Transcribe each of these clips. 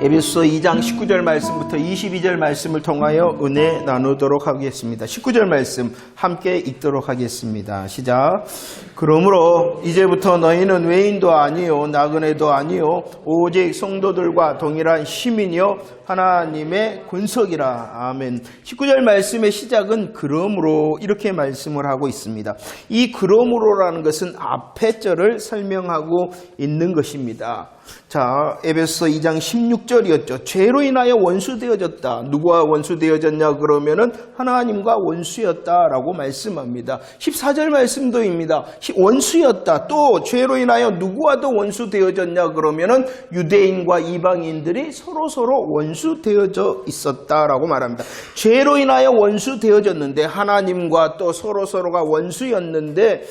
에베소 2장 19절 말씀부터 22절 말씀을 통하여 은혜 나누도록 하겠습니다. 19절 말씀 함께 읽도록 하겠습니다. 시작. 그러므로 이제부터 너희는 외인도 아니요 나그네도 아니요 오직 성도들과 동일한 시민이요 하나님의 권석이라. 아멘. 19절 말씀의 시작은 그러므로 이렇게 말씀을 하고 있습니다. 이 그러므로라는 것은 앞에 절을 설명하고 있는 것입니다. 자, 에베소 2장 16절이었죠. 죄로 인하여 원수되어졌다. 누구와 원수되어졌냐 그러면은 하나님과 원수였다라고 말씀합니다. 14절 말씀도입니다. 원수였다. 또 죄로 인하여 누구와도 원수되어졌냐 그러면은 유대인과 이방인들이 서로 원수되어져 있었다라고 말합니다. 죄로 인하여 원수되어졌는데 하나님과 또 서로가 원수였는데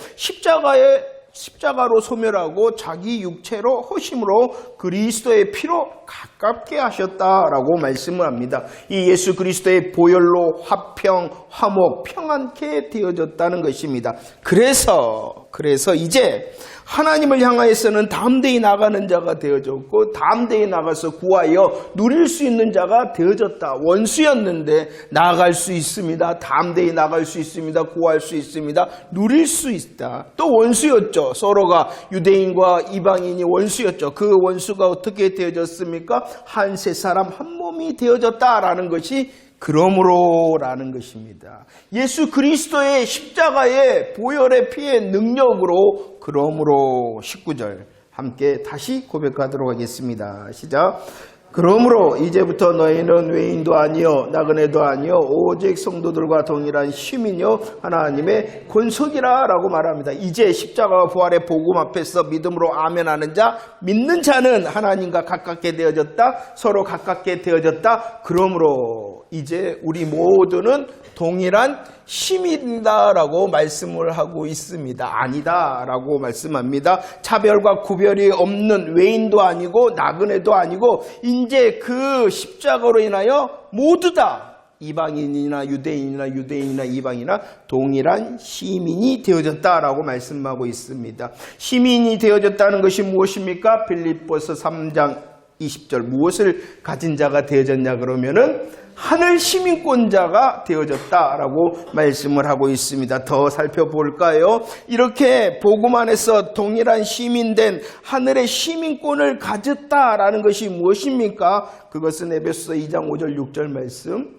십자가로 소멸하고 자기 육체로 허심으로 그리스도의 피로 가깝게 하셨다라고 말씀을 합니다. 이 예수 그리스도의 보혈로 화평, 화목, 평안케 되어졌다는 것입니다. 그래서 이제 하나님을 향하여서는 담대히 나가는 자가 되어졌고 담대히 나가서 구하여 누릴 수 있는 자가 되어졌다. 원수였는데 나아갈 수 있습니다. 담대히 나갈 수 있습니다. 구할 수 있습니다. 누릴 수 있다. 또 원수였죠. 서로가 유대인과 이방인이 원수였죠. 그 원수가 어떻게 되어졌습니까? 한 세 사람 한 몸이 되어졌다라는 것이 그러므로라는 것입니다. 예수 그리스도의 십자가의 보혈의 피의 능력으로 그러므로 19절 함께 다시 고백하도록 하겠습니다. 시작. 그러므로 이제부터 너희는 외인도 아니요 나그네도 아니요 오직 성도들과 동일한 시민이요 하나님의 권속이라 라고 말합니다. 이제 십자가와 부활의 복음 앞에서 믿음으로 아멘하는 자, 믿는 자는 하나님과 가깝게 되어졌다. 서로 가깝게 되어졌다. 그러므로 이제 우리 모두는 동일한 시민이다라고 말씀을 하고 있습니다. 아니다라고 말씀합니다. 차별과 구별이 없는 외인도 아니고 나그네도 아니고 이제 그 십자가로 인하여 모두 다 이방인이나 유대인이나 이방이나 동일한 시민이 되어졌다라고 말씀하고 있습니다. 시민이 되어졌다는 것이 무엇입니까? 빌립보서 3장 20절 무엇을 가진 자가 되어졌냐 그러면은 하늘 시민권자가 되어졌다라고 말씀을 하고 있습니다. 더 살펴볼까요? 이렇게 복음 안에서 동일한 시민된 하늘의 시민권을 가졌다라는 것이 무엇입니까? 그것은 에베소 2장 5절 6절 말씀.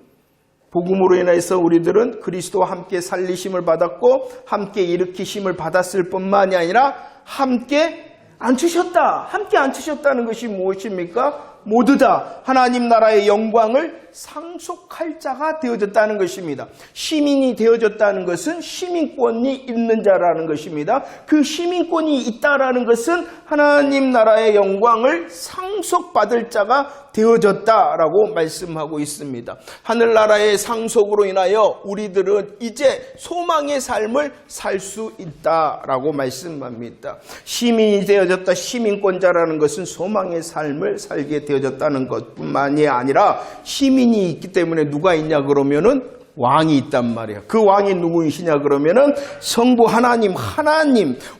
복음으로 인해서 우리들은 그리스도와 함께 살리심을 받았고 함께 일으키심을 받았을 뿐만이 아니라 함께 앉히셨다. 함께 앉히셨다는 것이 무엇입니까? 모두 다 하나님 나라의 영광을 상속할 자가 되어졌다는 것입니다. 시민이 되어졌다는 것은 시민권이 있는 자라는 것입니다. 그 시민권이 있다라는 것은 하나님 나라의 영광을 상속받을 자가 되어졌다라고 말씀하고 있습니다. 하늘나라의 상속으로 인하여 우리들은 이제 소망의 삶을 살 수 있다라고 말씀합니다. 시민이 되어졌다, 시민권자라는 것은 소망의 삶을 살게 되어졌다는 것뿐만이 아니라 시민이 있기 때문에 누가 있냐 그러면은 왕이 있단 말이에요. 그 왕이 누구이시냐 그러면은 성부 하나님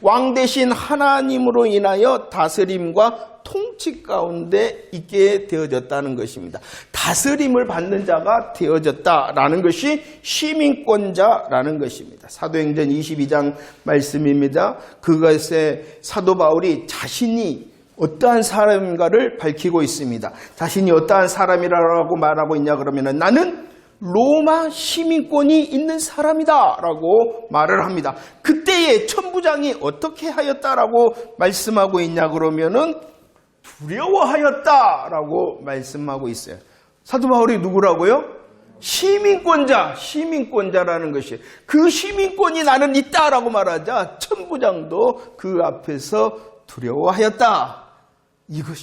왕 대신 하나님으로 인하여 다스림과 통치 가운데 있게 되어졌다는 것입니다. 다스림을 받는 자가 되어졌다라는 것이 시민권자라는 것입니다. 사도행전 22장 말씀입니다. 그것에 사도 바울이 자신이 어떠한 사람인가를 밝히고 있습니다. 자신이 어떠한 사람이라고 말하고 있냐 그러면 나는 로마 시민권이 있는 사람이다 라고 말을 합니다. 그때의 천부장이 어떻게 하였다라고 말씀하고 있냐 그러면은 두려워하였다라고 말씀하고 있어요. 사도 바울이 누구라고요? 시민권자라는 것이 그 시민권이 나는 있다라고 말하자 천부장도 그 앞에서 두려워하였다. 이것.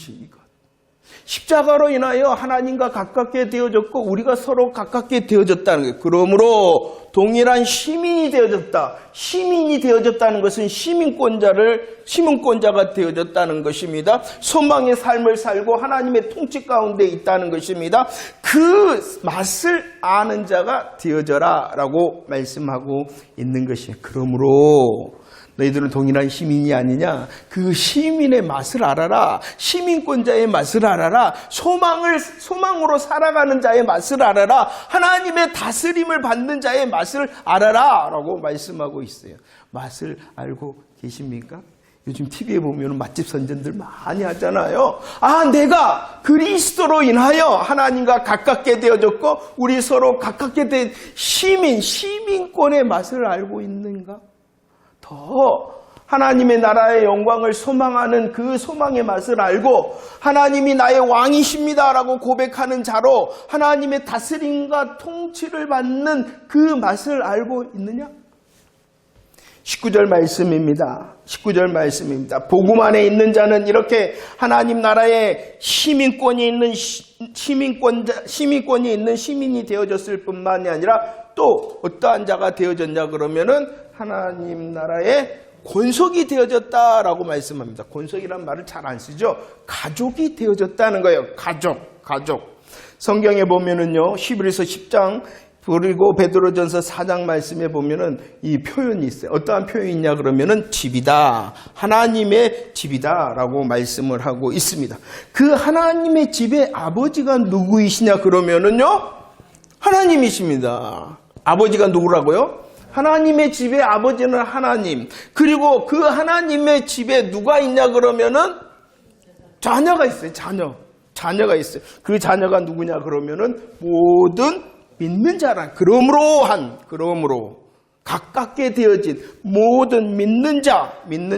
십자가로 인하여 하나님과 가깝게 되어졌고 우리가 서로 가깝게 되어졌다는 거예요. 그러므로 동일한 시민이 되어졌다. 시민이 되어졌다는 것은 시민권자가 되어졌다는 것입니다. 소망의 삶을 살고 하나님의 통치 가운데 있다는 것입니다. 그 맛을 아는 자가 되어져라 라고 말씀하고 있는 것이에요. 그러므로 너희들은 동일한 시민이 아니냐? 그 시민의 맛을 알아라. 시민권자의 맛을 알아라. 소망으로 살아가는 자의 맛을 알아라. 하나님의 다스림을 받는 자의 맛을 알아라 라고 말씀하고 있어요. 맛을 알고 계십니까? 요즘 TV에 보면 맛집 선전들 많이 하잖아요. 내가 그리스도로 인하여 하나님과 가깝게 되어졌고 우리 서로 가깝게 된 시민권의 맛을 알고 있는가? 더 하나님의 나라의 영광을 소망하는 그 소망의 맛을 알고 하나님이 나의 왕이십니다라고 고백하는 자로 하나님의 다스림과 통치를 받는 그 맛을 알고 있느냐? 19절 말씀입니다. 19절 말씀입니다. 복음 안에 있는 자는 이렇게 하나님 나라의 시민권이 있는 시민이 되어졌을 뿐만이 아니라 또 어떠한 자가 되어졌냐 그러면은 하나님 나라의 권속이 되어졌다라고 말씀합니다. 권속이란 말을 잘 안 쓰죠. 가족이 되어졌다는 거예요. 가족. 성경에 보면은요, 히브리서 10장 그리고 베드로전서 4장 말씀에 보면은 이 표현이 있어요. 어떠한 표현이 있냐 그러면은 집이다. 하나님의 집이다라고 말씀을 하고 있습니다. 그 하나님의 집의 아버지가 누구이시냐 그러면은요, 하나님이십니다. 아버지가 누구라고요? 하나님의 집의 아버지는 하나님. 그리고 그 하나님의 집에 누가 있냐 그러면은 자녀가 있어요. 자녀가 있어요. 그 자녀가 누구냐 그러면은 모든 믿는 자라. 그러므로 가깝게 되어진 모든 믿는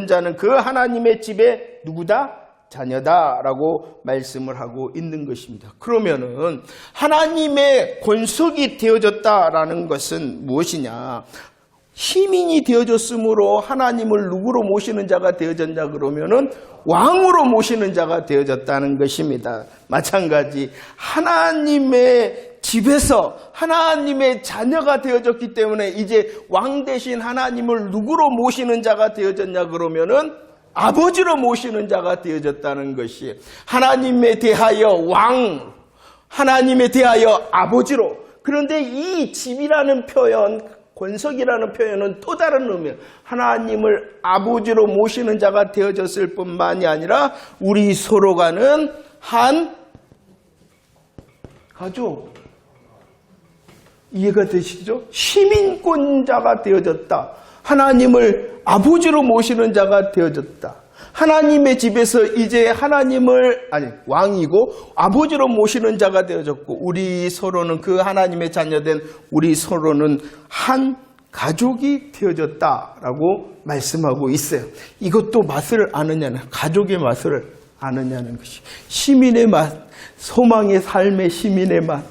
자는 그 하나님의 집에 누구다? 자녀다라고 말씀을 하고 있는 것입니다. 그러면은 하나님의 권속이 되어졌다라는 것은 무엇이냐? 시민이 되어졌으므로 하나님을 누구로 모시는 자가 되어졌냐 그러면은 왕으로 모시는 자가 되어졌다는 것입니다. 마찬가지 하나님의 집에서 하나님의 자녀가 되어졌기 때문에 이제 왕 대신 하나님을 누구로 모시는 자가 되어졌냐 그러면은 아버지로 모시는 자가 되어졌다는 것이 하나님에 대하여 왕, 하나님에 대하여 아버지로. 그런데 이 집이라는 표현, 권속이라는 표현은 또 다른 의미예요. 하나님을 아버지로 모시는 자가 되어졌을 뿐만이 아니라 우리 서로가는 한 가족. 이해가 되시죠? 시민권자가 되어졌다. 하나님을 아버지로 모시는 자가 되어졌다. 하나님의 집에서 이제 왕이고 아버지로 모시는 자가 되어졌고 우리 서로는 그 하나님의 자녀된 우리 서로는 한 가족이 되어졌다라고 말씀하고 있어요. 이것도 맛을 아느냐는 가족의 맛을 아느냐는 것이 시민의 맛, 소망의 삶의 시민의 맛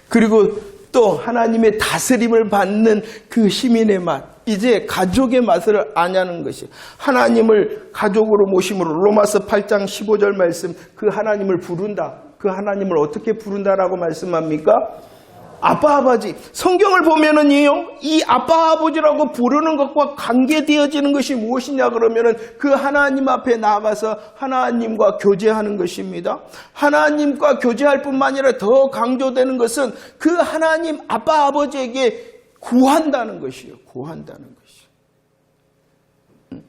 그리고 또 하나님의 다스림을 받는 그 시민의 맛, 이제 가족의 맛을 아냐는 것이 하나님을 가족으로 모심으로 로마서 8장 15절 말씀 그 하나님을 부른다. 그 하나님을 어떻게 부른다라고 말씀합니까? 아빠 아버지. 성경을 보면은 이 아빠 아버지라고 부르는 것과 관계되어지는 것이 무엇이냐 그러면은 그 하나님 앞에 나아가서 하나님과 교제하는 것입니다. 하나님과 교제할 뿐만 아니라 더 강조되는 것은 그 하나님 아빠 아버지에게 구한다는 것이에요. 구한다는 것이에요.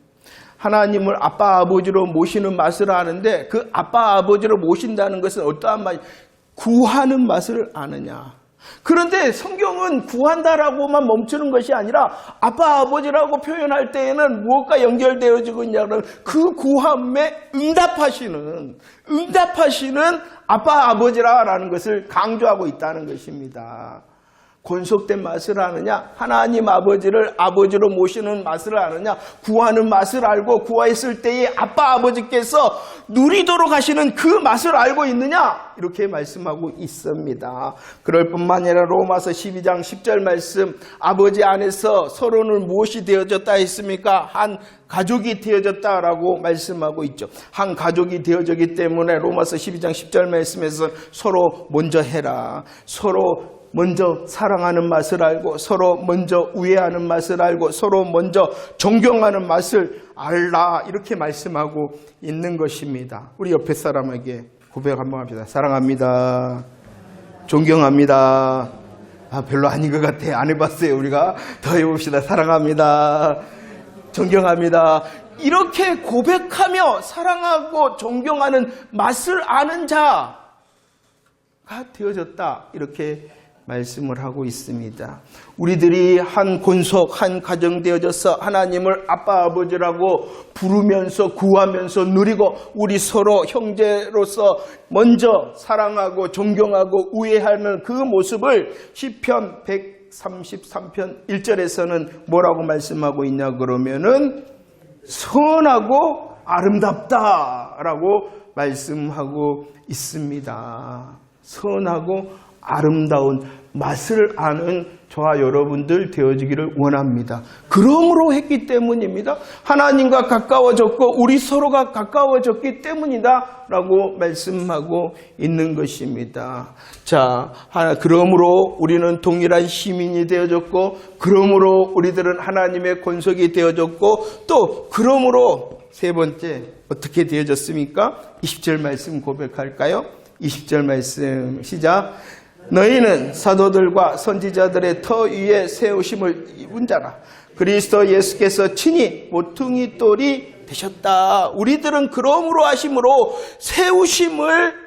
하나님을 아빠 아버지로 모시는 맛을 아는데 그 아빠 아버지로 모신다는 것은 어떠한 맛이 구하는 맛을 아느냐. 그런데 성경은 구한다라고만 멈추는 것이 아니라 아빠 아버지라고 표현할 때에는 무엇과 연결되어지고 있냐면 그 구함에 응답하시는 아빠 아버지라는 것을 강조하고 있다는 것입니다. 권속된 맛을 아느냐? 하나님 아버지를 아버지로 모시는 맛을 아느냐? 구하는 맛을 알고 구하였을 때에 아빠 아버지께서 누리도록 하시는 그 맛을 알고 있느냐? 이렇게 말씀하고 있습니다. 그럴 뿐만 아니라 로마서 12장 10절 말씀 아버지 안에서 서로는 무엇이 되어졌다 했습니까? 한 가족이 되어졌다라고 말씀하고 있죠. 한 가족이 되어졌기 때문에 로마서 12장 10절 말씀에서 서로 먼저 해라. 서로 먼저 사랑하는 맛을 알고 서로 먼저 우애하는 맛을 알고 서로 먼저 존경하는 맛을 알라 이렇게 말씀하고 있는 것입니다. 우리 옆에 사람에게 고백 한번 합시다. 사랑합니다. 존경합니다. 별로 아닌 것 같아. 안 해봤어요. 우리가 더 해봅시다. 사랑합니다. 존경합니다. 이렇게 고백하며 사랑하고 존경하는 맛을 아는 자가 되어졌다. 이렇게 말씀을 하고 있습니다. 우리들이 한 권속, 한 가정 되어져서 하나님을 아빠, 아버지라고 부르면서 구하면서 누리고 우리 서로 형제로서 먼저 사랑하고 존경하고 우애하는 그 모습을 시편 133편 1절에서는 뭐라고 말씀하고 있냐 그러면은 선하고 아름답다라고 말씀하고 있습니다. 선하고 아름다운 맛을 아는 저와 여러분들 되어지기를 원합니다. 그러므로 했기 때문입니다. 하나님과 가까워졌고 우리 서로가 가까워졌기 때문이다 라고 말씀하고 있는 것입니다. 자, 그러므로 우리는 동일한 시민이 되어졌고 그러므로 우리들은 하나님의 권속이 되어졌고 또 그러므로 세 번째 어떻게 되어졌습니까? 20절 말씀 고백할까요? 20절 말씀 시작. 너희는 사도들과 선지자들의 터 위에 세우심을 입은 자라. 그리스도 예수께서 친히 모퉁이 돌이 되셨다. 우리들은 그러므로 하심으로 세우심을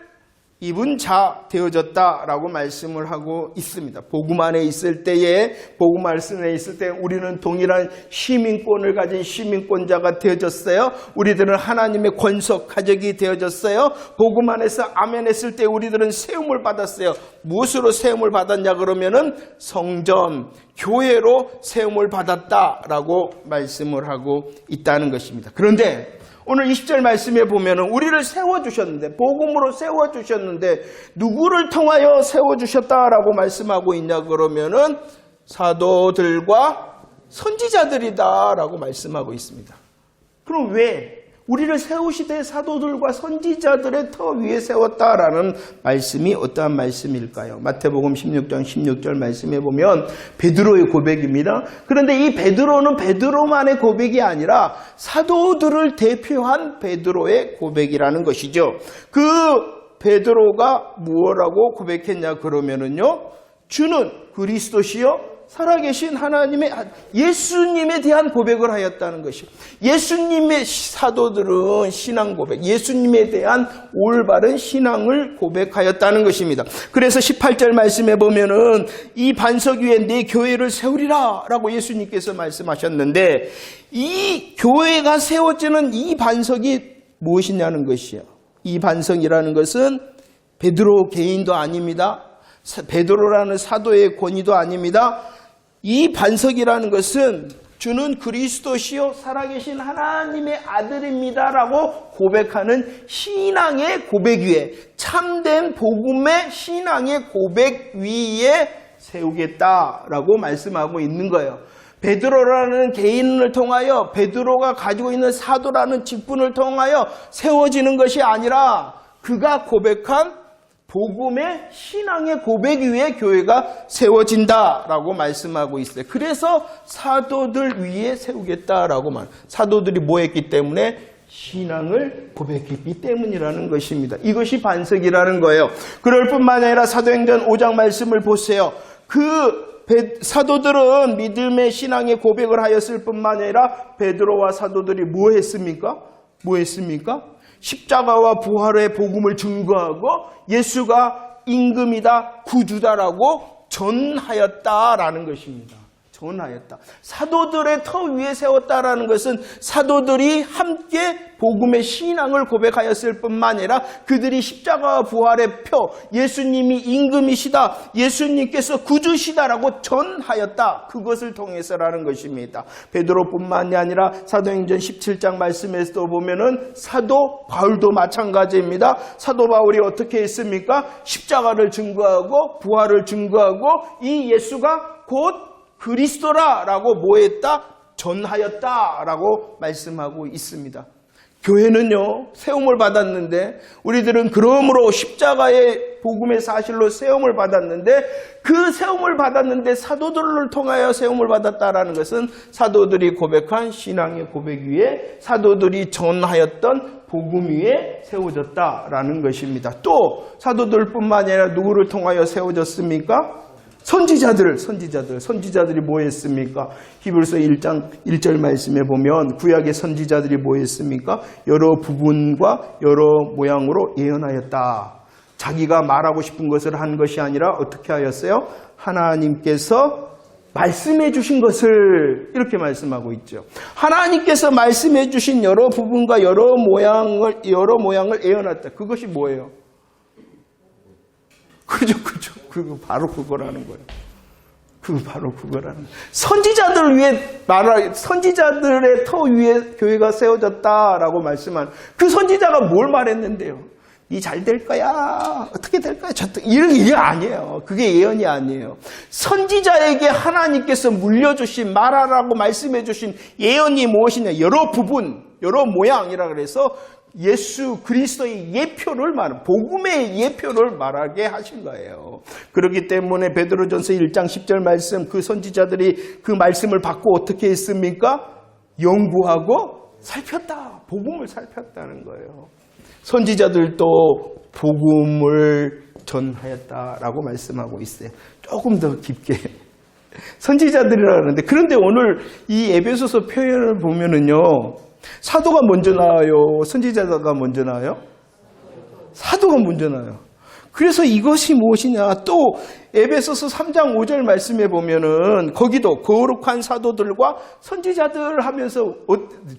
입은 자 되어졌다라고 말씀을 하고 있습니다. 복음 안에 있을 때에 복음 말씀에 있을 때 우리는 동일한 시민권을 가진 시민권자가 되어졌어요. 우리들은 하나님의 권속 가족이 되어졌어요. 복음 안에서 아멘 했을 때 우리들은 세움을 받았어요. 무엇으로 세움을 받았냐 그러면은 성전, 교회로 세움을 받았다라고 말씀을 하고 있다는 것입니다. 그런데 오늘 20절 말씀에 보면은 우리를 세워주셨는데, 복음으로 세워주셨는데, 누구를 통하여 세워주셨다라고 말씀하고 있냐 그러면은 사도들과 선지자들이다라고 말씀하고 있습니다. 그럼 왜 우리를 세우시되 사도들과 선지자들의 터 위에 세웠다라는 말씀이 어떠한 말씀일까요? 마태복음 16장 16절 말씀에 보면 베드로의 고백입니다. 그런데 이 베드로는 베드로만의 고백이 아니라 사도들을 대표한 베드로의 고백이라는 것이죠. 그 베드로가 무엇라고 고백했냐 그러면은요, 주는 그리스도시요 살아계신 하나님의 예수님에 대한 고백을 하였다는 것이요. 예수님의 사도들은 신앙 고백, 예수님에 대한 올바른 신앙을 고백하였다는 것입니다. 그래서 18절 말씀에 보면은 이 반석 위에 내 교회를 세우리라 라고 예수님께서 말씀하셨는데, 이 교회가 세워지는 이 반석이 무엇이냐는 것이요. 이 반석이라는 것은 베드로 개인도 아닙니다. 베드로라는 사도의 권위도 아닙니다. 이 반석이라는 것은 주는 그리스도시요 살아계신 하나님의 아들입니다라고 고백하는 신앙의 고백 위에, 참된 복음의 신앙의 고백 위에 세우겠다라고 말씀하고 있는 거예요. 베드로라는 개인을 통하여, 베드로가 가지고 있는 사도라는 직분을 통하여 세워지는 것이 아니라 그가 고백한 복음의 신앙의 고백 위에 교회가 세워진다라고 말씀하고 있어요. 그래서 사도들 위에 세우겠다라고 사도들이 뭐 했기 때문에? 신앙을 고백했기 때문이라는 것입니다. 이것이 반석이라는 거예요. 그럴 뿐만 아니라 사도행전 5장 말씀을 보세요. 그 사도들은 믿음의 신앙의 고백을 하였을 뿐만 아니라 베드로와 사도들이 뭐 했습니까? 십자가와 부활의 복음을 증거하고 예수가 임금이다, 구주다라고 전하였다라는 것입니다. 전하였다. 사도들의 터 위에 세웠다라는 것은 사도들이 함께 복음의 신앙을 고백하였을 뿐만 아니라 그들이 십자가와 부활의 표, 예수님이 임금이시다, 예수님께서 구주시다라고 전하였다. 그것을 통해서라는 것입니다. 베드로뿐만이 아니라 사도행전 17장 말씀에서도 보면은 사도 바울도 마찬가지입니다. 사도 바울이 어떻게 했습니까? 십자가를 증거하고 부활을 증거하고 이 예수가 곧 그리스도라라고 뭐했다? 전하였다라고 말씀하고 있습니다. 교회는요, 세움을 받았는데 우리들은 그러므로 십자가의 복음의 사실로 세움을 받았는데 그 세움을 받았는데 사도들을 통하여 세움을 받았다라는 것은 사도들이 고백한 신앙의 고백 위에 사도들이 전하였던 복음 위에 세워졌다라는 것입니다. 또 사도들뿐만 아니라 누구를 통하여 세워졌습니까? 선지자들이 뭐 했습니까? 히브리서 1장 1절 말씀에 보면 구약의 선지자들이 뭐 했습니까? 여러 부분과 여러 모양으로 예언하였다. 자기가 말하고 싶은 것을 한 것이 아니라 어떻게 하였어요? 하나님께서 말씀해 주신 것을 이렇게 말씀하고 있죠. 하나님께서 말씀해 주신 여러 부분과 여러 모양을 예언했다. 그것이 뭐예요? 그죠. 그거 바로 그거라는 거예요. 바로 그거라는 거예요. 선지자들의 터 위에 교회가 세워졌다라고 말씀한 그 선지자가 뭘 말했는데요? 이 잘 될 거야. 어떻게 될 거야? 이런 게 아니에요. 그게 예언이 아니에요. 선지자에게 하나님께서 물려주신 말하라고 말씀해 주신 예언이 무엇이냐? 여러 부분, 여러 모양이라 그래서 예수 그리스도의 예표를 복음의 예표를 말하게 하신 거예요. 그렇기 때문에 베드로전서 1장 10절 말씀 그 선지자들이 그 말씀을 받고 어떻게 했습니까? 연구하고 살폈다. 복음을 살폈다는 거예요. 선지자들도 복음을 전하였다라고 말씀하고 있어요. 조금 더 깊게. 선지자들이라고 하는데 그런데 오늘 이 에베소서 표현을 보면은요. 사도가 먼저 나와요? 선지자가 먼저 나와요? 사도가 먼저 나와요. 그래서 이것이 무엇이냐? 또 에베소서 3장 5절 말씀에 보면은 거기도 거룩한 사도들과 선지자들 하면서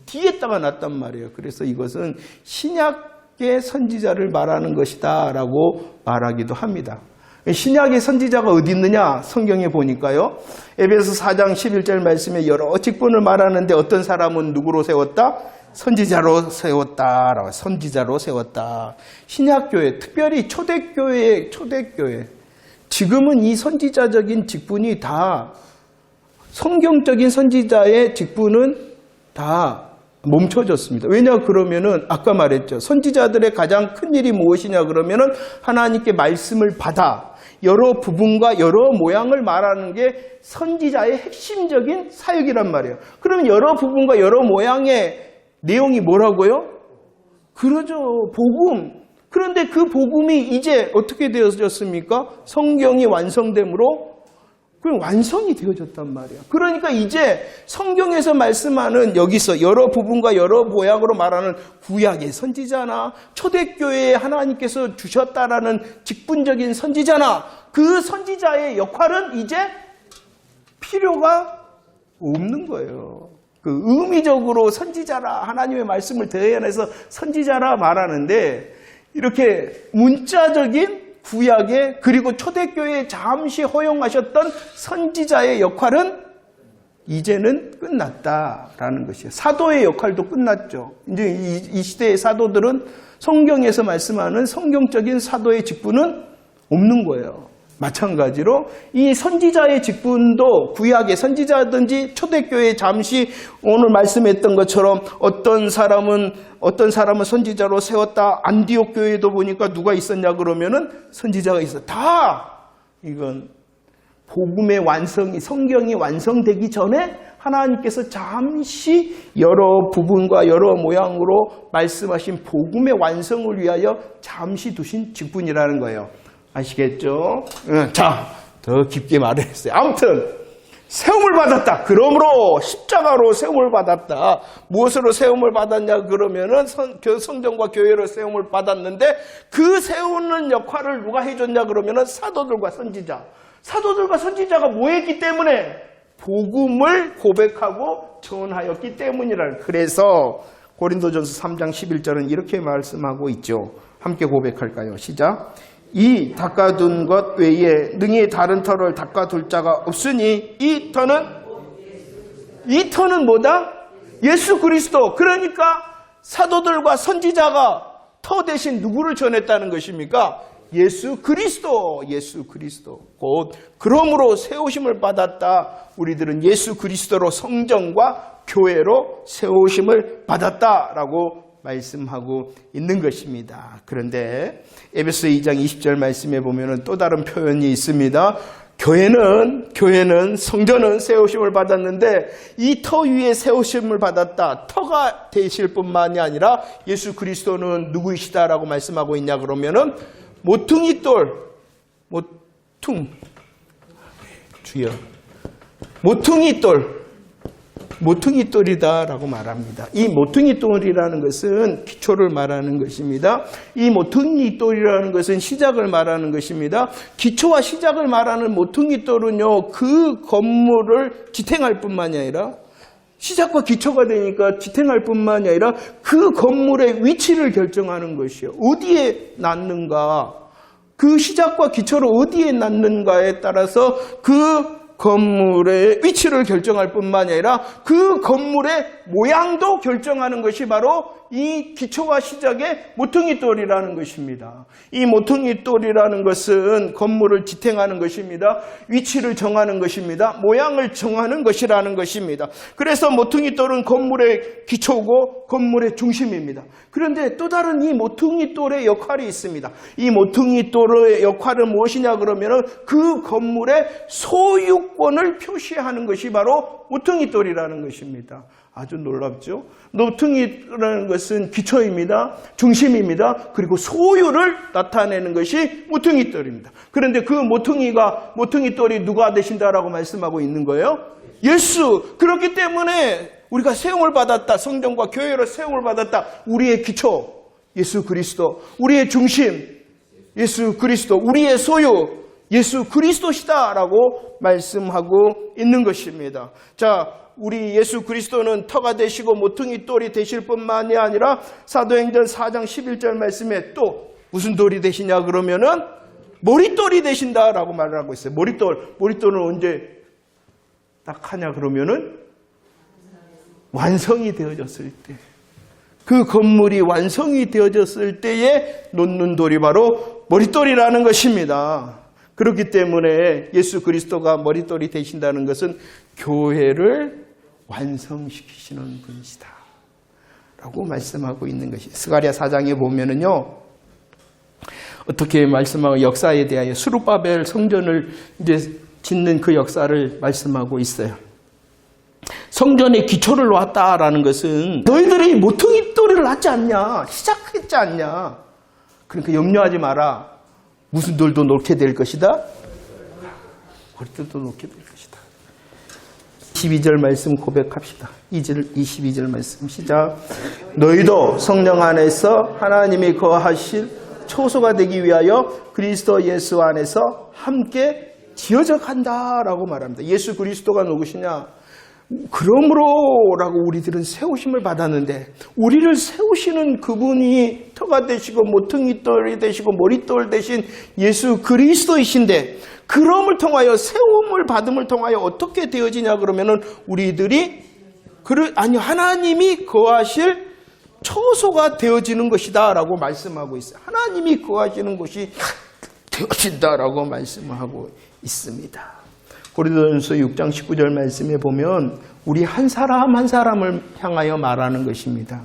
뒤에다가 놨단 말이에요. 그래서 이것은 신약의 선지자를 말하는 것이다 라고 말하기도 합니다. 신약의 선지자가 어디 있느냐? 성경에 보니까요. 에베소 4장 11절 말씀에 여러 직분을 말하는데 어떤 사람은 누구로 세웠다? 선지자로 세웠다. 선지자로 세웠다. 신약교회, 특별히 초대교회. 지금은 이 선지자적인 직분이 다 성경적인 선지자의 직분은 다 멈춰졌습니다. 왜냐 그러면은 아까 말했죠. 선지자들의 가장 큰 일이 무엇이냐 그러면은 하나님께 말씀을 받아 여러 부분과 여러 모양을 말하는 게 선지자의 핵심적인 사역이란 말이에요. 그러면 여러 부분과 여러 모양의 내용이 뭐라고요? 그러죠. 복음. 그런데 그 복음이 이제 어떻게 되어졌습니까? 성경이 완성됨으로 그럼 완성이 되어졌단 말이에요. 그러니까 이제 성경에서 말씀하는 여기서 여러 부분과 여러 모양으로 말하는 구약의 선지자나 초대교회에 하나님께서 주셨다라는 직분적인 선지자나 그 선지자의 역할은 이제 필요가 없는 거예요. 그 의미적으로 선지자라 하나님의 말씀을 대해내서 선지자라 말하는데 이렇게 문자적인 구약의 그리고 초대교회에 잠시 허용하셨던 선지자의 역할은 이제는 끝났다라는 것이에요. 사도의 역할도 끝났죠. 이제 이 시대의 사도들은 성경에서 말씀하는 성경적인 사도의 직분은 없는 거예요. 마찬가지로 이 선지자의 직분도 구약의 선지자든지 초대교회에 잠시 오늘 말씀했던 것처럼 어떤 사람은 선지자로 세웠다. 안디옥 교회도 보니까 누가 있었냐 그러면은 선지자가 있어. 다 이건 복음의 완성이 성경이 완성되기 전에 하나님께서 잠시 여러 부분과 여러 모양으로 말씀하신 복음의 완성을 위하여 잠시 두신 직분이라는 거예요. 아시겠죠? 자, 더 깊게 말했어요. 아무튼 세움을 받았다. 그러므로 십자가로 세움을 받았다. 무엇으로 세움을 받았냐 그러면은 성전과 교회로 세움을 받았는데 그 세우는 역할을 누가 해줬냐 그러면은 사도들과 선지자가 뭐 했기 때문에 복음을 고백하고 전하였기 때문이라. 그래서 고린도전서 3장 11절은 이렇게 말씀하고 있죠. 함께 고백할까요? 시작. 이 닦아둔 것 외에 능히 다른 터를 닦아둘 자가 없으니 이 터는 뭐다? 예수 그리스도. 그러니까 사도들과 선지자가 터 대신 누구를 전했다는 것입니까? 예수 그리스도. 곧 그러므로 세우심을 받았다. 우리들은 예수 그리스도로 성전과 교회로 세우심을 받았다라고 말씀하고 있는 것입니다. 그런데 에베소 2장 20절 말씀에 보면은 또 다른 표현이 있습니다. 교회는 성전은 세우심을 받았는데 이 터 위에 세우심을 받았다. 터가 되실 뿐만이 아니라 예수 그리스도는 누구이시다라고 말씀하고 있냐 그러면은 모퉁이 돌이다라고 말합니다. 이 모퉁이 돌이라는 것은 기초를 말하는 것입니다. 이 모퉁이 돌이라는 것은 시작을 말하는 것입니다. 기초와 시작을 말하는 모퉁이 돌은요, 그 건물을 지탱할 뿐만이 아니라 시작과 기초가 되니까 지탱할 뿐만이 아니라 그 건물의 위치를 결정하는 것이요. 어디에 놨는가, 그 시작과 기초를 어디에 놨는가에 따라서 그 건물의 위치를 결정할 뿐만이 아니라 그 건물의 모양도 결정하는 것이 바로 이 기초와 시작의 모퉁이돌이라는 것입니다. 이 모퉁이돌이라는 것은 건물을 지탱하는 것입니다. 위치를 정하는 것입니다. 모양을 정하는 것이라는 것입니다. 그래서 모퉁이돌은 건물의 기초고 건물의 중심입니다. 그런데 또 다른 이 모퉁이돌의 역할이 있습니다. 이 모퉁이돌의 역할은 무엇이냐 그러면 그 건물의 소유권을 표시하는 것이 바로 모퉁이돌이라는 것입니다. 아주 놀랍죠? 모퉁이라는 것은 기초입니다. 중심입니다. 그리고 소유를 나타내는 것이 모퉁이돌입니다. 그런데 그 모퉁이돌이 누가 되신다라고 말씀하고 있는 거예요? 예수! 그렇기 때문에 우리가 세움을 받았다. 성전과 교회로 세움을 받았다. 우리의 기초, 예수 그리스도. 우리의 중심, 예수 그리스도. 우리의 소유, 예수 그리스도시다라고 말씀하고 있는 것입니다. 자, 우리 예수 그리스도는 터가 되시고 모퉁이 돌이 되실 뿐만이 아니라 사도행전 4장 11절 말씀에 또 무슨 돌이 되시냐 그러면은 머릿돌이 되신다라고 말을 하고 있어요. 머릿돌은 언제 딱 하냐 그러면은 완성이 되어졌을 때, 그 건물이 완성이 되어졌을 때에 놓는 돌이 바로 머릿돌이라는 것입니다. 그렇기 때문에 예수 그리스도가 머릿돌이 되신다는 것은 교회를 완성시키시는 분이시다 라고 말씀하고 있는 것이 스가랴 4장에 보면은요, 어떻게 말씀하고 역사에 대하여 스룹바벨 성전을 이제 짓는 그 역사를 말씀하고 있어요. 성전의 기초를 놓았다라는 것은 너희들이 모퉁이 돌을 놨지 않냐, 시작했지 않냐. 그러니까 염려하지 마라. 무슨 돌도 놓게 될 것이다. 머릿돌도 놓게 될 것이다. 12절 말씀 고백합시다. 22절 말씀 시작. 너희도 성령 안에서 하나님이 거하실 초소가 되기 위하여 그리스도 예수 안에서 함께 지어져 간다라고 말합니다. 예수 그리스도가 누구시냐? 그러므로라고 우리들은 세우심을 받았는데, 우리를 세우시는 그분이 터가 되시고 모퉁이돌이 되시고 머릿돌 되신 예수 그리스도이신데, 그럼을 통하여 세움을 받음을 통하여 어떻게 되어지냐 그러면은 우리들이 하나님이 거하실 초소가 되어지는 것이다라고 말씀하고 있어요. 하나님이 거하시는 곳이 되어진다라고 말씀하고 있습니다. 고린도전서 6장 19절 말씀에 보면 우리 한 사람 한 사람을 향하여 말하는 것입니다.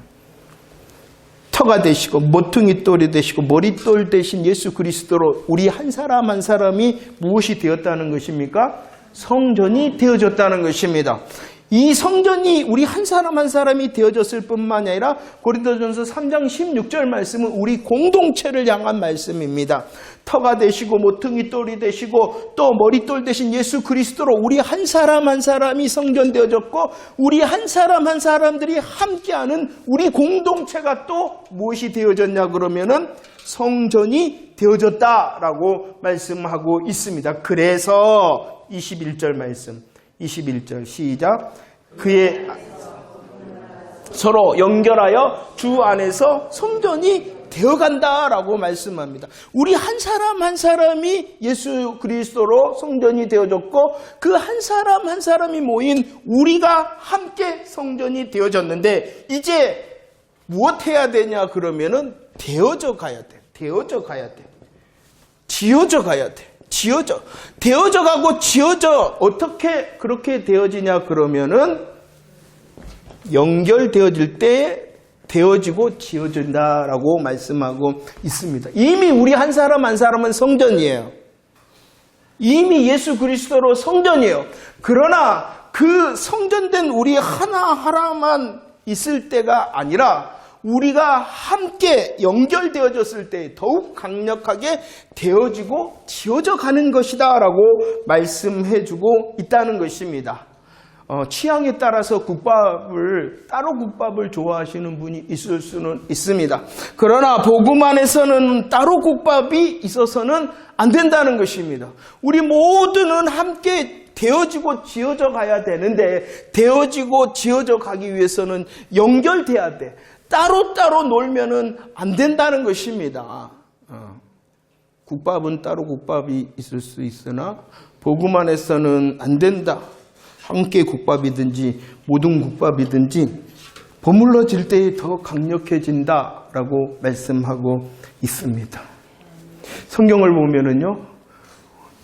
터가 되시고 모퉁이 돌이 되시고 머릿돌 되신 예수 그리스도로 우리 한 사람 한 사람이 무엇이 되었다는 것입니까? 성전이 되어졌다는 것입니다. 이 성전이 우리 한 사람 한 사람이 되어졌을 뿐만 아니라 고린도전서 3장 16절 말씀은 우리 공동체를 향한 말씀입니다. 터가 되시고 모퉁이 돌이 되시고 또 머릿돌 되신 예수 그리스도로 우리 한 사람 한 사람이 성전 되어졌고, 우리 한 사람 한 사람들이 함께하는 우리 공동체가 또 무엇이 되어졌냐 그러면은 성전이 되어졌다라고 말씀하고 있습니다. 그래서 21절 말씀, 21절 시작. 그의 서로 연결하여 주 안에서 성전이 되어간다라고 말씀합니다. 우리 한 사람 한 사람이 예수 그리스도로 성전이 되어졌고, 그 한 사람 한 사람이 모인 우리가 함께 성전이 되어졌는데, 이제 무엇 해야 되냐 그러면은 되어져 가야 돼. 되어져 가야 돼. 지어져 가야 돼. 되어져 가고 지어져. 어떻게 그렇게 되어지냐 그러면은 연결되어질 때 되어지고 지어진다라고 말씀하고 있습니다. 이미 우리 한 사람 한 사람은 성전이에요. 이미 예수 그리스도로 성전이에요. 그러나 그 성전된 우리 하나하나만 있을 때가 아니라 우리가 함께 연결되어졌을 때 더욱 강력하게 되어지고 지어져 가는 것이다 라고 말씀해주고 있다는 것입니다. 취향에 따라서 따로 국밥을 좋아하시는 분이 있을 수는 있습니다. 그러나 복음 안에서는 따로 국밥이 있어서는 안 된다는 것입니다. 우리 모두는 함께 되어지고 지어져 가야 되는데 되어지고 지어져 가기 위해서는 연결돼야 돼. 따로따로 놀면은 안 된다는 것입니다. 국밥은 따로 국밥이 있을 수 있으나 복음 안에서는 안 된다. 함께 국밥이든지 모든 국밥이든지 버물러질 때 더 강력해진다라고 말씀하고 있습니다. 성경을 보면은요.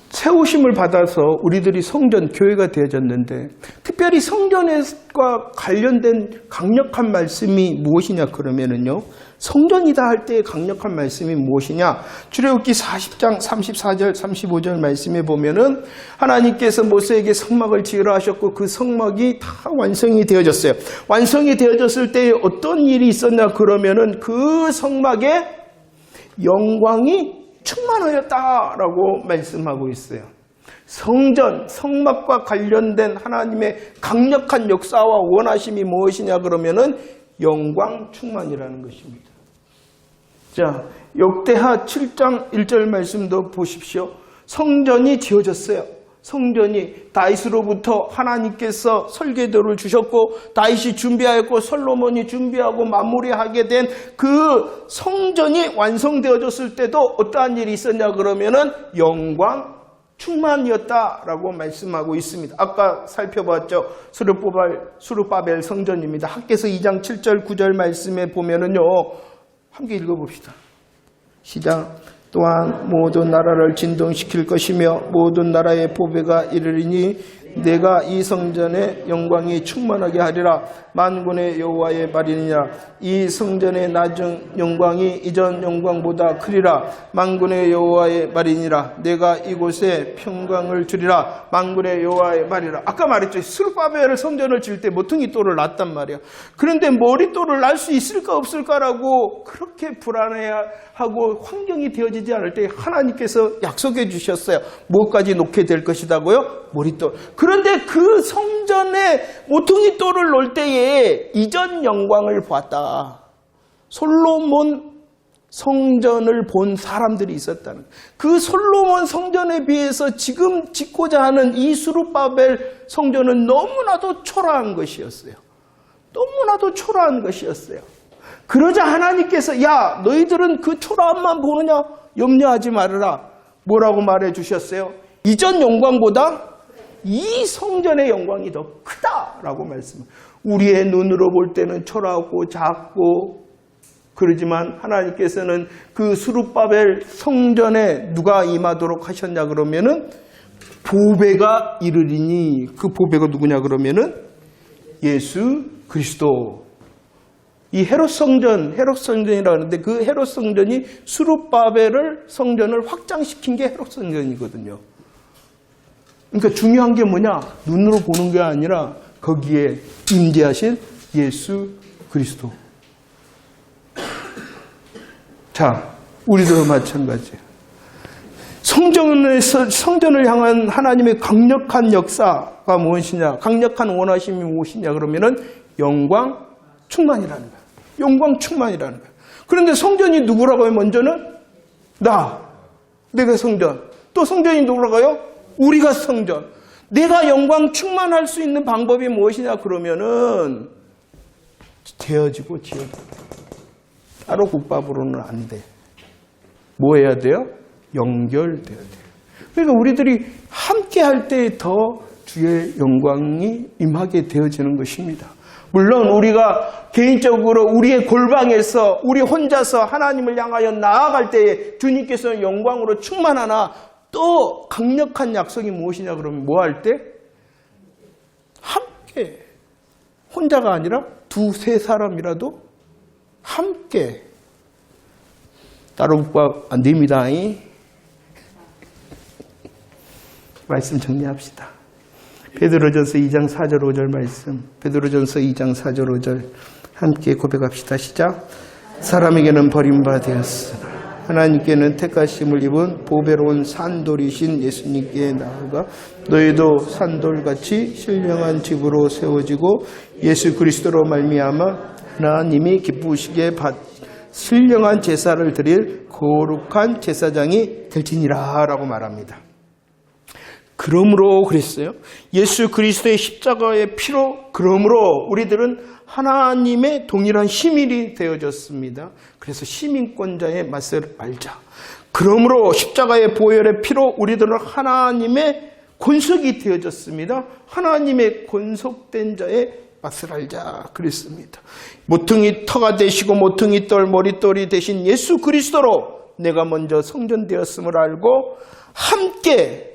세우심을 받아서 우리들이 성전, 교회가 되어졌는데 특별히 성전과 관련된 강력한 말씀이 무엇이냐 그러면은요. 성전이다 할 때의 강력한 말씀이 무엇이냐? 출애굽기 40장 34절 35절 말씀에 보면은 하나님께서 모세에게 성막을 지으라 하셨고 그 성막이 다 완성이 되어졌어요. 완성이 되어졌을 때 어떤 일이 있었냐 그러면은 그 성막에 영광이 충만하였다라고 말씀하고 있어요. 성전, 성막과 관련된 하나님의 강력한 역사와 원하심이 무엇이냐 그러면은 영광 충만이라는 것입니다. 자, 역대하 7장 1절 말씀도 보십시오. 성전이 지어졌어요. 성전이 다윗으로부터 하나님께서 설계도를 주셨고 다윗이 준비하였고 솔로몬이 준비하고 마무리하게 된 그 성전이 완성되어졌을 때도 어떠한 일이 있었냐 그러면은 영광 충만이었다라고 말씀하고 있습니다. 아까 살펴봤죠. 스룹바벨 성전입니다. 학개서 2장 7절 9절 말씀에 보면은요. 함께 읽어봅시다. 시작. 또한 모든 나라를 진동시킬 것이며 모든 나라의 보배가 이르리니 내가 이 성전의 영광이 충만하게 하리라. 만군의 여호와의 말이니라. 이 성전의 낮은 영광이 이전 영광보다 크리라. 만군의 여호와의 말이니라. 내가 이곳에 평강을 주리라. 만군의 여호와의 말이라. 아까 말했죠. 스룹바벨 성전을 지을 때 모퉁이 돌을 놨단 말이야. 그런데 머릿돌을 날 수 있을까 없을까라고 그렇게 불안해하고 환경이 되어지지 않을 때 하나님께서 약속해 주셨어요. 무엇까지 놓게 될 것이다고요? 머릿돌. 그런데 그 성전에 모퉁이 돌을 놓을 때에 이전 영광을 보았다. 솔로몬 성전을 본 사람들이 있었다는 거예요. 그 솔로몬 성전에 비해서 지금 짓고자 하는 이 스룹바벨 성전은 너무나도 초라한 것이었어요. 너무나도 초라한 것이었어요. 그러자 하나님께서 야 너희들은 그 초라함만 보느냐 염려하지 말아라. 뭐라고 말해 주셨어요? 이전 영광보다 이 성전의 영광이 더 크다라고 말씀합니다. 우리의 눈으로 볼 때는 초라하고 작고 그러지만 하나님께서는 그 스룹바벨 성전에 누가 임하도록 하셨냐 그러면은 보배가 이르리니 그 보배가 누구냐 그러면은 예수 그리스도. 이 헤롯 성전이라고 하는데 그 헤롯 성전이 스룹바벨을 성전을 확장시킨 게 헤롯 성전이거든요. 그러니까 중요한 게 뭐냐? 눈으로 보는 게 아니라 거기에 임재하신 예수 그리스도. 자, 우리도 마찬가지예요. 성전을 향한 하나님의 강력한 역사가 무엇이냐? 강력한 원하심이 무엇이냐? 그러면은 영광 충만이라는 거예요. 영광 충만이라는 거예요. 그런데 성전이 누구라고 해요? 먼저는 내가 성전. 또 성전이 누구라고요? 우리가 성전. 내가 영광 충만할 수 있는 방법이 무엇이냐 그러면은 되어지고 지어져. 따로 국밥으로는 안 돼. 뭐 해야 돼요? 연결돼야 돼요. 그러니까 우리들이 함께 할 때 더 주의 영광이 임하게 되어지는 것입니다. 물론 우리가 개인적으로 우리의 골방에서 우리 혼자서 하나님을 향하여 나아갈 때에 주님께서는 영광으로 충만하나 또 강력한 약속이 무엇이냐 그러면 뭐 할 때? 함께 혼자가 아니라 두세 사람이라도 함께 따로 국밥 안 됩니다. 말씀 정리합시다. 베드로전서 2장 4절 5절 말씀. 베드로전서 2장 4절 5절 함께 고백합시다. 시작. 사람에게는 버림받았으나 하나님께는 택하심을 입은 보배로운 산돌이신 예수님께 나아가 너희도 산돌같이 신령한 집으로 세워지고 예수 그리스도로 말미암아 하나님이 기쁘시게 신령한 제사를 드릴 거룩한 제사장이 될지니라 라고 말합니다. 그러므로 그랬어요. 예수 그리스도의 십자가의 피로 그러므로 우리들은 하나님의 동일한 시민이 되어졌습니다. 그래서 시민권자의 맛을 알자. 그러므로 십자가의 보혈의 피로 우리들은 하나님의 권속이 되어졌습니다. 하나님의 권속된 자의 맛을 알자 그랬습니다. 모퉁이 터가 되시고 모퉁이 똘 머릿돌이 되신 예수 그리스도로 내가 먼저 성전되었음을 알고 함께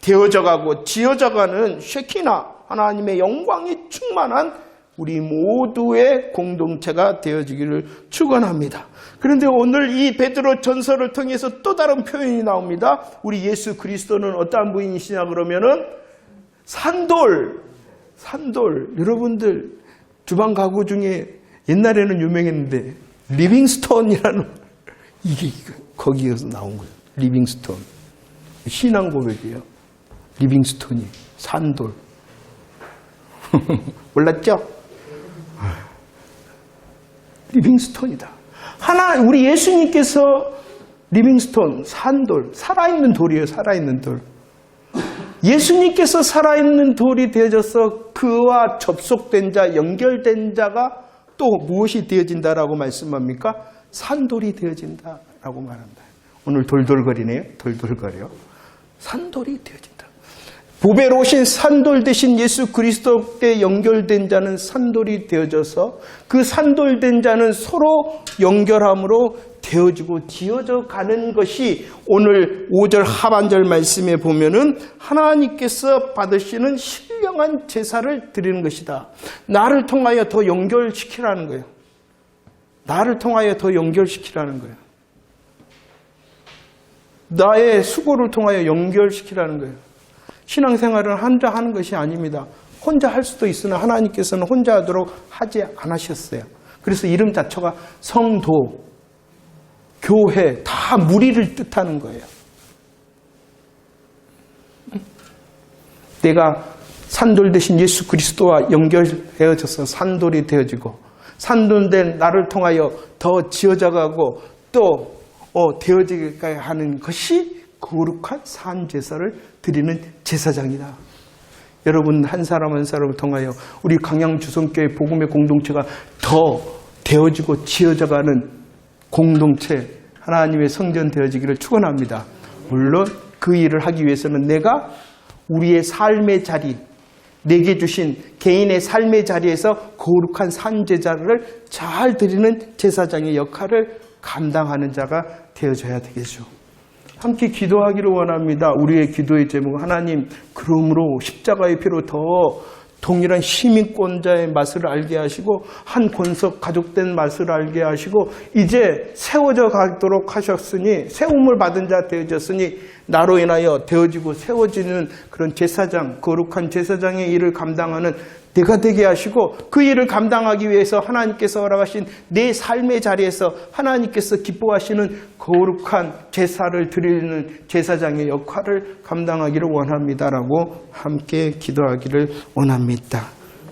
되어져가고 지어져가는 쉐키나 하나님의 영광이 충만한 우리 모두의 공동체가 되어지기를 축원합니다. 그런데 오늘 이 베드로 전서를 통해서 또 다른 표현이 나옵니다. 우리 예수 그리스도는 어떠한 분이시냐 그러면은 산돌. 여러분들 주방 가구 중에 옛날에는 유명했는데 리빙스톤이라는 이게 거기에서 나온 거예요. 리빙스톤. 신앙 고백이에요. 리빙스톤이 산돌. 몰랐죠? 리빙스톤이다. 우리 예수님께서 리빙스톤, 산돌, 살아있는 돌이에요. 살아있는 돌. 예수님께서 살아있는 돌이 되어져서 그와 접속된 자, 연결된 자가 또 무엇이 되어진다라고 말씀합니까? 산돌이 되어진다라고 말합니다. 오늘 돌돌거리네요. 돌돌거려. 산돌이 되어진다. 보배로우신 산돌 대신 예수 그리스도께 연결된 자는 산돌이 되어져서 그 산돌된 자는 서로 연결함으로 되어지고 지어져 가는 것이 오늘 5절 하반절 말씀에 보면은 하나님께서 받으시는 신령한 제사를 드리는 것이다. 나를 통하여 더 연결시키라는 거예요. 나를 통하여 더 연결시키라는 거예요. 나의 수고를 통하여 연결시키라는 거예요. 신앙생활은 혼자 하는 것이 아닙니다. 혼자 할 수도 있으나 하나님께서는 혼자 하도록 하지 않으셨어요. 그래서 이름 자체가 성도, 교회 다 무리를 뜻하는 거예요. 내가 산돌 대신 예수 그리스도와 연결되어져서 산돌이 되어지고 산돌된 나를 통하여 더 지어져가고 또 되어지게 하는 것이 거룩한 산제사를 드리는 제사장이다. 여러분 한 사람 한 사람을 통하여 우리 강양주성교회 복음의 공동체가 더 되어지고 지어져가는 공동체, 하나님의 성전 되어지기를 축원합니다. 물론 그 일을 하기 위해서는 내가 우리의 삶의 자리, 내게 주신 개인의 삶의 자리에서 거룩한 산제사를 잘 드리는 제사장의 역할을 감당하는 자가 되어져야 되겠죠. 함께 기도하기를 원합니다. 우리의 기도의 제목은 하나님, 그러므로 십자가의 피로 더 동일한 시민권자의 맛을 알게 하시고 한 권석 가족된 맛을 알게 하시고 이제 세워져 가도록 하셨으니 세움을 받은 자 되어졌으니 나로 인하여 되어지고 세워지는 그런 제사장, 거룩한 제사장의 일을 감당하는 내가 되게 하시고 그 일을 감당하기 위해서 하나님께서 허락하신 내 삶의 자리에서 하나님께서 기뻐하시는 거룩한 제사를 드리는 제사장의 역할을 감당하기를 원합니다라고 함께 기도하기를 원합니다.